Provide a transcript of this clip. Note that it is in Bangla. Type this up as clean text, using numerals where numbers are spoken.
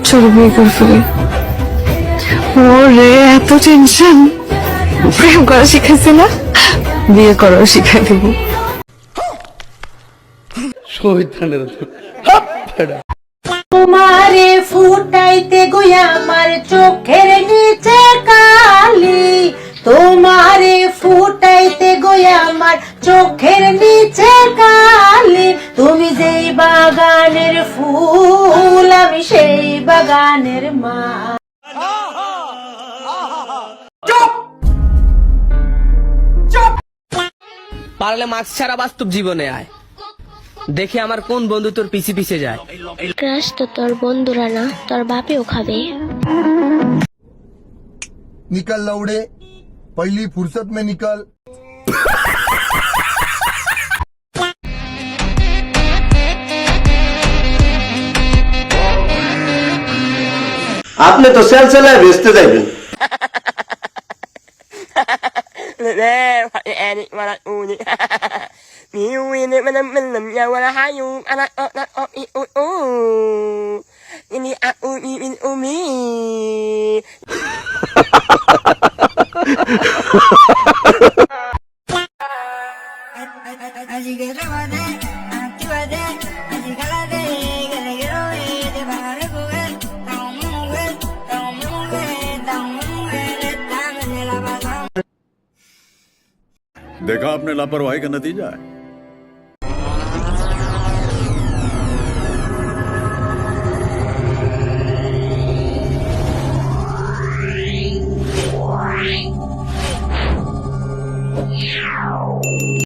চলো বিয়ে করে ফেলি। ওরে এত টেনশন, প্রেম করা শিখাইছে না, বিয়ে করাও শিখাই দেব। তোমারে ফুটাইতে গইয়া আমার চোখের নিচে কালি, তোমারে ফুটাইতে গইয়া আমার চোখের নিচে কালি। তুমি যেই বাগানের ফুল, আমি সেই বাগানের মা। পারলে মাস্ক ছাড়া বাস্তব জীবনে আয়, দেখি আমার কোন বন্ধু তোর পিছে পিছে যায়। ক্রাশ তো তোর বন্ধুরা না, তোর বাপেও খাবে। निकल लौड़े, पहली फुर्सत में निकल। আপনি তো সেল সেলায় বেচতে যাইবেন। देखा आपने लापरवाही का नतीजा है।